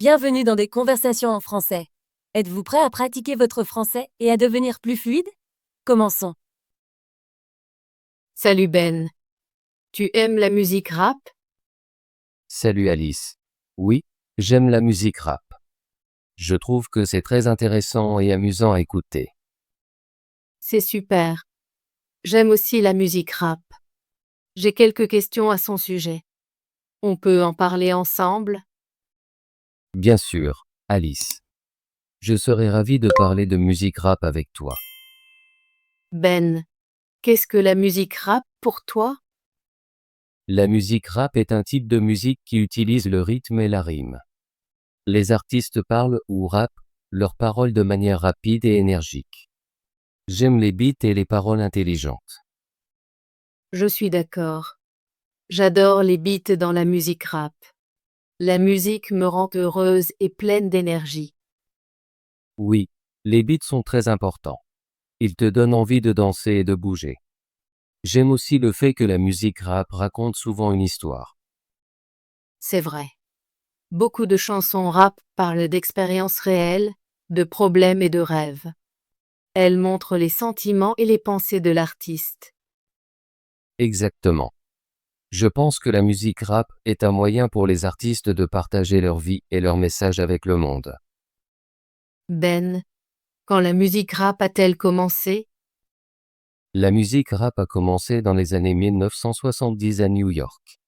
Bienvenue dans des conversations en français. Êtes-vous prêt à pratiquer votre français et à devenir plus fluide? Commençons. Salut Ben. Tu aimes la musique rap? Salut Alice. Oui, j'aime la musique rap. Je trouve que c'est très intéressant et amusant à écouter. C'est super. J'aime aussi la musique rap. J'ai quelques questions à son sujet. On peut en parler ensemble? Bien sûr, Alice. Je serais ravi de parler de musique rap avec toi. Ben, qu'est-ce que la musique rap pour toi? La musique rap est un type de musique qui utilise le rythme et la rime. Les artistes parlent ou rappent leurs paroles de manière rapide et énergique. J'aime les beats et les paroles intelligentes. Je suis d'accord. J'adore les beats dans la musique rap. La musique me rend heureuse et pleine d'énergie. Oui, les beats sont très importants. Ils te donnent envie de danser et de bouger. J'aime aussi le fait que la musique rap raconte souvent une histoire. C'est vrai. Beaucoup de chansons rap parlent d'expériences réelles, de problèmes et de rêves. Elles montrent les sentiments et les pensées de l'artiste. Exactement. Je pense que la musique rap est un moyen pour les artistes de partager leur vie et leur message avec le monde. Ben, quand la musique rap a-t-elle commencé? La musique rap a commencé dans les années 1970 à New York.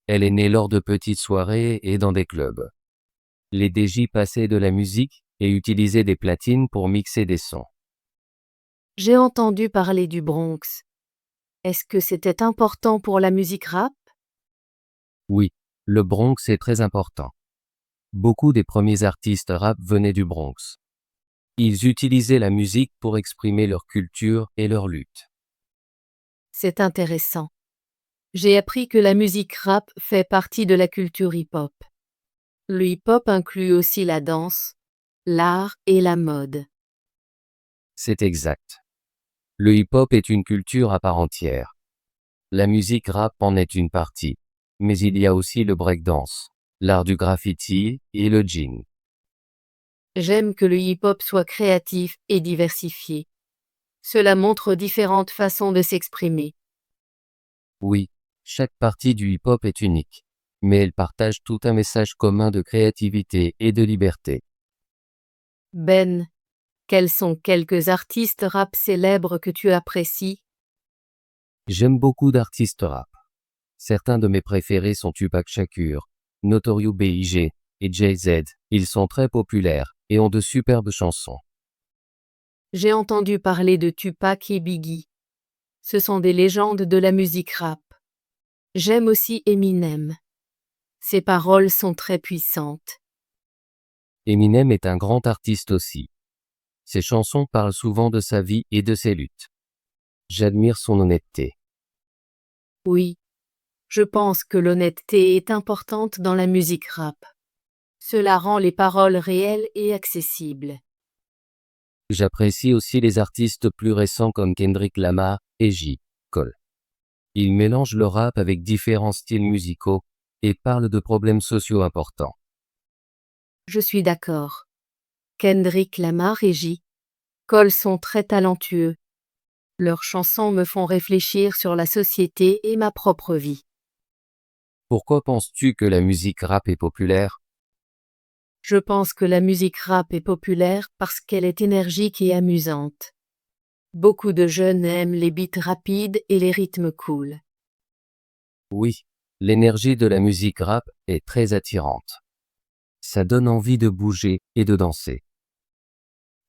Elle est née lors de petites soirées et dans des clubs. Les DJ passaient de la musique et utilisaient des platines pour mixer des sons. J'ai entendu parler du Bronx. Est-ce que c'était important pour la musique rap? Oui, le Bronx est très important. Beaucoup des premiers artistes rap venaient du Bronx. Ils utilisaient la musique pour exprimer leur culture et leur lutte. C'est intéressant. J'ai appris que la musique rap fait partie de la culture hip-hop. Le hip-hop inclut aussi la danse, l'art et la mode. C'est exact. Le hip-hop est une culture à part entière. La musique rap en est une partie, mais il y a aussi le breakdance, l'art du graffiti et le jing. J'aime que le hip-hop soit créatif et diversifié. Cela montre différentes façons de s'exprimer. Oui, chaque partie du hip-hop est unique, mais elle partage tout un message commun de créativité et de liberté. Ben, quels sont quelques artistes rap célèbres que tu apprécies? J'aime beaucoup d'artistes rap. Certains de mes préférés sont Tupac Shakur, Notorious B.I.G. et Jay-Z. Ils sont très populaires et ont de superbes chansons. J'ai entendu parler de Tupac et Biggie. Ce sont des légendes de la musique rap. J'aime aussi Eminem. Ses paroles sont très puissantes. Eminem est un grand artiste aussi. Ses chansons parlent souvent de sa vie et de ses luttes. J'admire son honnêteté. Oui, je pense que l'honnêteté est importante dans la musique rap. Cela rend les paroles réelles et accessibles. J'apprécie aussi les artistes plus récents comme Kendrick Lamar et J. Cole. Ils mélangent le rap avec différents styles musicaux et parlent de problèmes sociaux importants. Je suis d'accord. Kendrick Lamar et J. Cole sont très talentueux. Leurs chansons me font réfléchir sur la société et ma propre vie. Pourquoi penses-tu que la musique rap est populaire? Je pense que la musique rap est populaire parce qu'elle est énergique et amusante. Beaucoup de jeunes aiment les beats rapides et les rythmes cool. Oui, l'énergie de la musique rap est très attirante. Ça donne envie de bouger et de danser.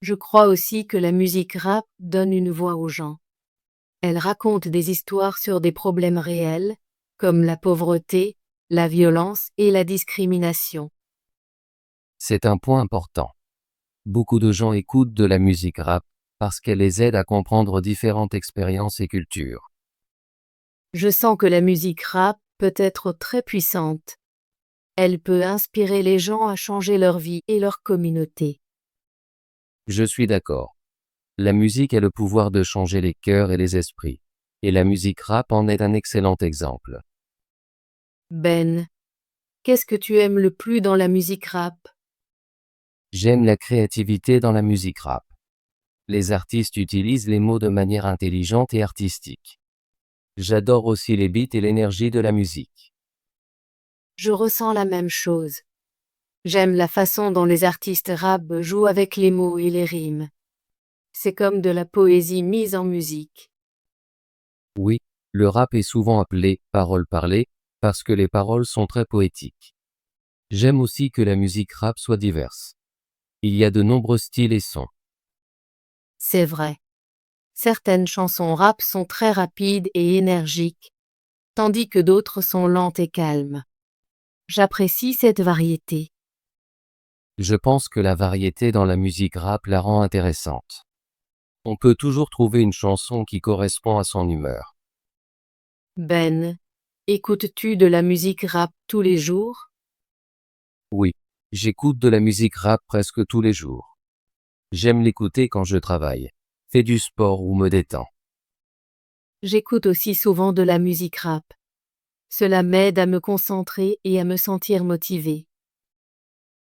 Je crois aussi que la musique rap donne une voix aux gens. Elle raconte des histoires sur des problèmes réels, comme la pauvreté, la violence et la discrimination. C'est un point important. Beaucoup de gens écoutent de la musique rap parce qu'elle les aide à comprendre différentes expériences et cultures. Je sens que la musique rap peut être très puissante. Elle peut inspirer les gens à changer leur vie et leur communauté. Je suis d'accord. La musique a le pouvoir de changer les cœurs et les esprits. Et la musique rap en est un excellent exemple. Ben, Qu'est-ce que tu aimes le plus dans la musique rap? J'aime la créativité dans la musique rap. Les artistes utilisent les mots de manière intelligente et artistique. J'adore aussi les beats et l'énergie de la musique. Je ressens la même chose. J'aime la façon dont les artistes rap jouent avec les mots et les rimes. C'est comme de la poésie mise en musique. Oui, le rap est souvent appelé paroles parlées parce que les paroles sont très poétiques. J'aime aussi que la musique rap soit diverse. Il y a de nombreux styles et sons. C'est vrai. Certaines chansons rap sont très rapides et énergiques, tandis que d'autres sont lentes et calmes. J'apprécie cette variété. Je pense que la variété dans la musique rap la rend intéressante. On peut toujours trouver une chanson qui correspond à son humeur. Ben, écoutes-tu de la musique rap tous les jours? Oui, j'écoute de la musique rap presque tous les jours. J'aime l'écouter quand je travaille, fais du sport ou me détends. J'écoute aussi souvent de la musique rap. Cela m'aide à me concentrer et à me sentir motivé.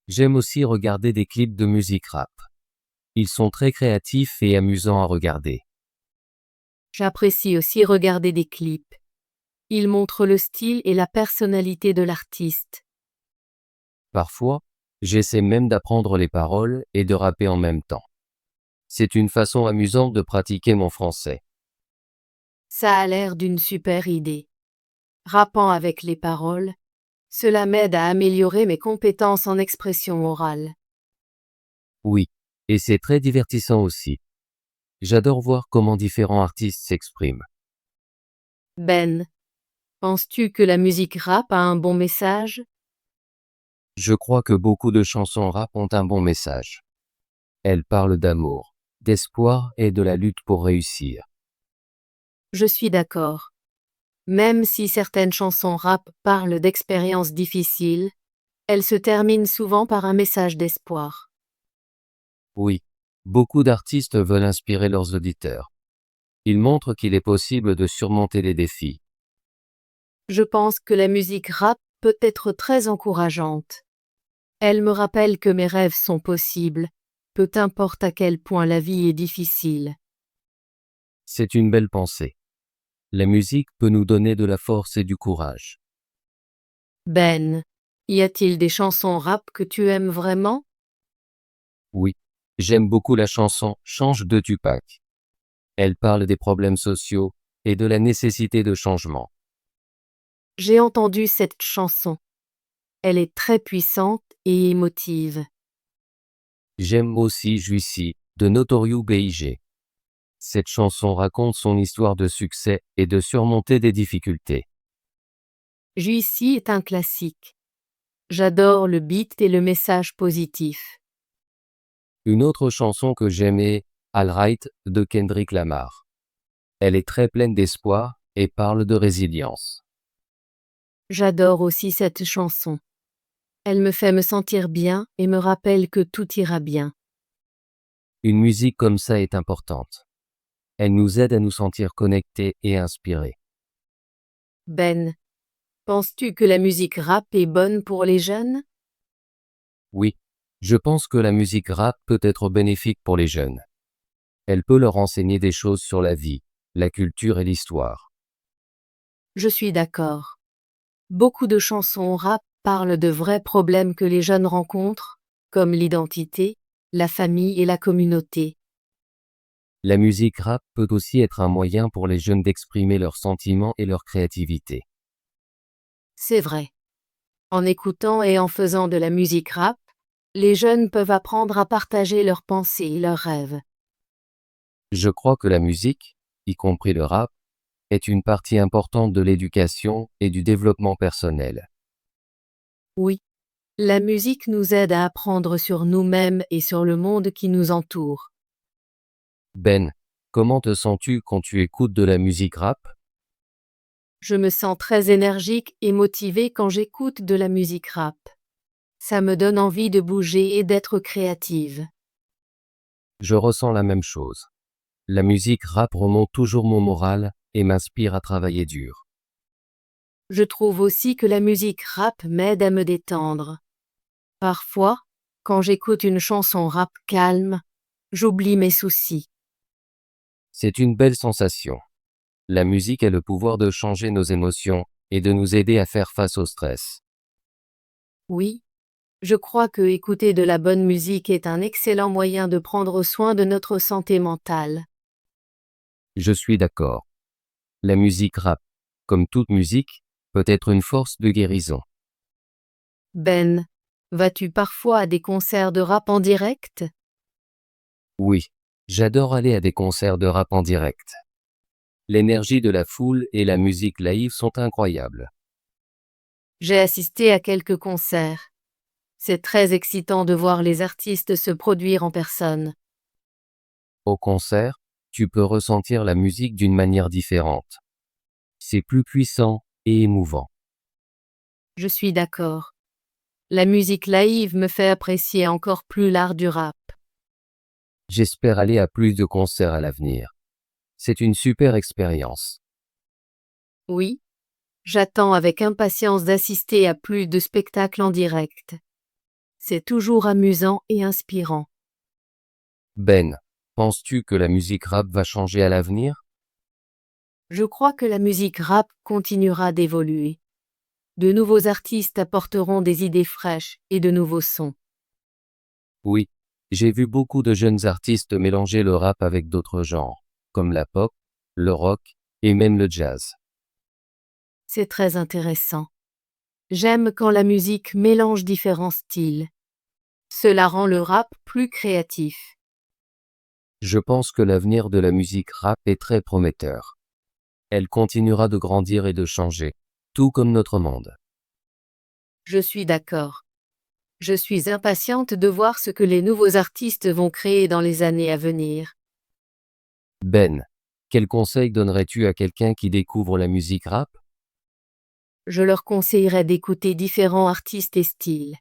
J'aime aussi regarder des clips de musique rap. Ils sont très créatifs et amusants à regarder. J'apprécie aussi regarder des clips. Ils montrent le style et la personnalité de l'artiste. Parfois, j'essaie même d'apprendre les paroles et de rapper en même temps. C'est une façon amusante de pratiquer mon français. Ça a l'air d'une super idée. Rappant avec les paroles, cela m'aide à améliorer mes compétences en expression orale. Oui, et c'est très divertissant aussi. J'adore voir comment différents artistes s'expriment. Ben, penses-tu que la musique rap a un bon message? Je crois que beaucoup de chansons rap ont un bon message. Elles parlent d'amour, d'espoir et de la lutte pour réussir. Je suis d'accord. Même si certaines chansons rap parlent d'expériences difficiles, elles se terminent souvent par un message d'espoir. Oui, beaucoup d'artistes veulent inspirer leurs auditeurs. Ils montrent qu'il est possible de surmonter les défis. Je pense que la musique rap peut être très encourageante. Elle me rappelle que mes rêves sont possibles, peu importe à quel point la vie est difficile. C'est une belle pensée. La musique peut nous donner de la force et du courage. Ben, y a-t-il des chansons rap que tu aimes vraiment? Oui, j'aime beaucoup la chanson Change de Tupac. Elle parle des problèmes sociaux et de la nécessité de changement. J'ai entendu cette chanson. Elle est très puissante et émotive. J'aime aussi Juicy de Notorious B.I.G. Cette chanson raconte son histoire de succès et de surmonter des difficultés. Juicy est un classique. J'adore le beat et le message positif. Une autre chanson que j'aime est All Right de Kendrick Lamar. Elle est très pleine d'espoir et parle de résilience. J'adore aussi cette chanson. Elle me fait me sentir bien et me rappelle que tout ira bien. Une musique comme ça est importante. Elle nous aide à nous sentir connectés et inspirés. Ben, penses-tu que la musique rap est bonne pour les jeunes? Oui, je pense que la musique rap peut être bénéfique pour les jeunes. Elle peut leur enseigner des choses sur la vie, la culture et l'histoire. Je suis d'accord. Beaucoup de chansons rap parlent de vrais problèmes que les jeunes rencontrent, comme l'identité, la famille et la communauté. La musique rap peut aussi être un moyen pour les jeunes d'exprimer leurs sentiments et leur créativité. C'est vrai. En écoutant et en faisant de la musique rap, les jeunes peuvent apprendre à partager leurs pensées et leurs rêves. Je crois que la musique, y compris le rap, est une partie importante de l'éducation et du développement personnel. Oui, la musique nous aide à apprendre sur nous-mêmes et sur le monde qui nous entoure. Ben, comment te sens-tu quand tu écoutes de la musique rap? Je me sens très énergique et motivée quand j'écoute de la musique rap. Ça me donne envie de bouger et d'être créative. Je ressens la même chose. La musique rap remonte toujours mon moral et m'inspire à travailler dur. Je trouve aussi que la musique rap m'aide à me détendre. Parfois, quand j'écoute une chanson rap calme, j'oublie mes soucis. C'est une belle sensation. La musique a le pouvoir de changer nos émotions et de nous aider à faire face au stress. Oui, je crois que écouter de la bonne musique est un excellent moyen de prendre soin de notre santé mentale. Je suis d'accord. La musique rap, comme toute musique, peut être une force de guérison. Ben, vas-tu parfois à des concerts de rap en direct? Oui, j'adore aller à des concerts de rap en direct. L'énergie de la foule et la musique live sont incroyables. J'ai assisté à quelques concerts. C'est très excitant de voir les artistes se produire en personne. Au concert, tu peux ressentir la musique d'une manière différente. C'est plus puissant et émouvant. Je suis d'accord. La musique live me fait apprécier encore plus l'art du rap. J'espère aller à plus de concerts à l'avenir. C'est une super expérience. Oui, j'attends avec impatience d'assister à plus de spectacles en direct. C'est toujours amusant et inspirant. Ben, penses-tu que la musique rap va changer à l'avenir? Je crois que la musique rap continuera d'évoluer. De nouveaux artistes apporteront des idées fraîches et de nouveaux sons. Oui, j'ai vu beaucoup de jeunes artistes mélanger le rap avec d'autres genres, comme la pop, le rock et même le jazz. C'est très intéressant. J'aime quand la musique mélange différents styles. Cela rend le rap plus créatif. Je pense que l'avenir de la musique rap est très prometteur. Elle continuera de grandir et de changer, tout comme notre monde. Je suis d'accord. Je suis impatiente de voir ce que les nouveaux artistes vont créer dans les années à venir. Ben, quel conseil donnerais-tu à quelqu'un qui découvre la musique rap? Je leur conseillerais d'écouter différents artistes et styles.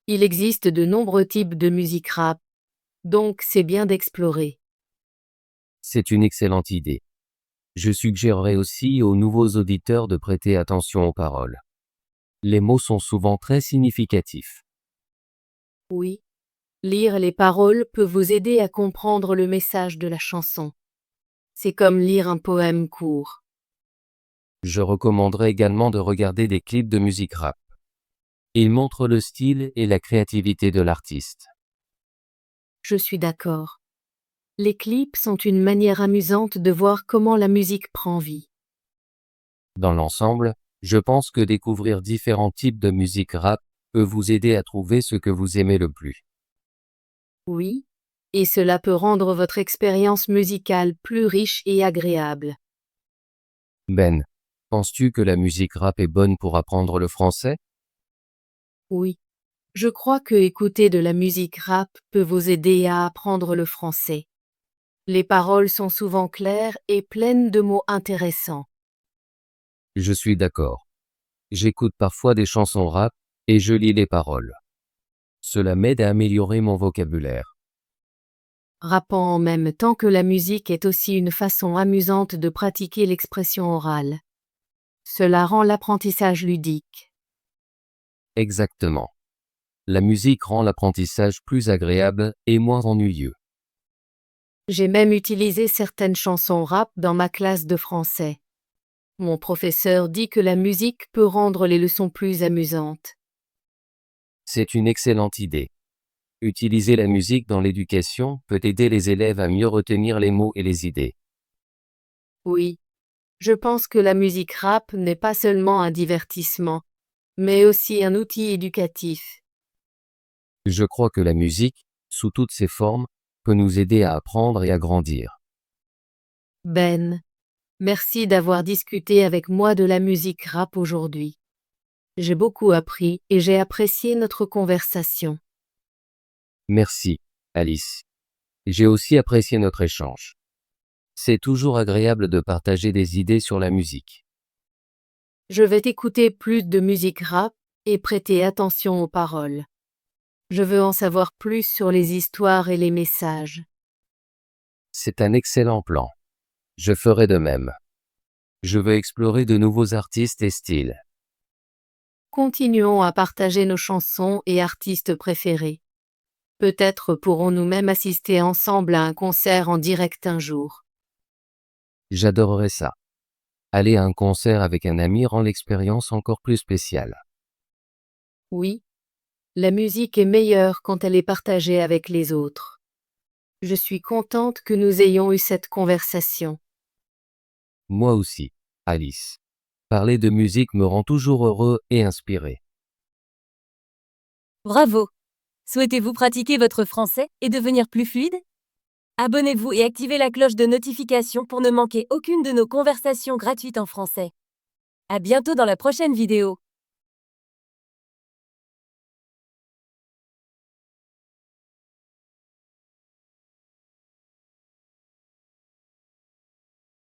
Il existe de nombreux types de musique rap, donc c'est bien d'explorer. C'est une excellente idée. Je suggérerais aussi aux nouveaux auditeurs de prêter attention aux paroles. Les mots sont souvent très significatifs. Oui, lire les paroles peut vous aider à comprendre le message de la chanson. C'est comme lire un poème court. Je recommanderais également de regarder des clips de musique rap. Ils montrent le style et la créativité de l'artiste. Je suis d'accord. Les clips sont une manière amusante de voir comment la musique prend vie. Dans l'ensemble, je pense que découvrir différents types de musique rap peut vous aider à trouver ce que vous aimez le plus. Oui, et cela peut rendre votre expérience musicale plus riche et agréable. Ben, penses-tu que la musique rap est bonne pour apprendre le français? Oui, je crois que écouter de la musique rap peut vous aider à apprendre le français. Les paroles sont souvent claires et pleines de mots intéressants. Je suis d'accord. J'écoute parfois des chansons rap et je lis les paroles. Cela m'aide à améliorer mon vocabulaire. Rappant en même temps que la musique est aussi une façon amusante de pratiquer l'expression orale. Cela rend l'apprentissage ludique. Exactement. La musique rend l'apprentissage plus agréable et moins ennuyeux. J'ai même utilisé certaines chansons rap dans ma classe de français. Mon professeur dit que la musique peut rendre les leçons plus amusantes. C'est une excellente idée. Utiliser la musique dans l'éducation peut aider les élèves à mieux retenir les mots et les idées. Oui, je pense que la musique rap n'est pas seulement un divertissement, mais aussi un outil éducatif. Je crois que la musique, sous toutes ses formes, peut nous aider à apprendre et à grandir. Ben, merci d'avoir discuté avec moi de la musique rap aujourd'hui. J'ai beaucoup appris et j'ai apprécié notre conversation. Merci, Alice. J'ai aussi apprécié notre échange. C'est toujours agréable de partager des idées sur la musique. Je vais écouter plus de musique rap et prêter attention aux paroles. Je veux en savoir plus sur les histoires et les messages. C'est un excellent plan. Je ferai de même. Je veux explorer de nouveaux artistes et styles. Continuons à partager nos chansons et artistes préférés. Peut-être pourrons-nous même assister ensemble à un concert en direct un jour. J'adorerais ça. Aller à un concert avec un ami rend l'expérience encore plus spéciale. Oui, la musique est meilleure quand elle est partagée avec les autres. Je suis contente que nous ayons eu cette conversation. Moi aussi, Alice. Parler de musique me rend toujours heureux et inspiré. Bravo! Souhaitez-vous pratiquer votre français et devenir plus fluide? Abonnez-vous et activez la cloche de notification pour ne manquer aucune de nos conversations gratuites en français. À bientôt dans la prochaine vidéo.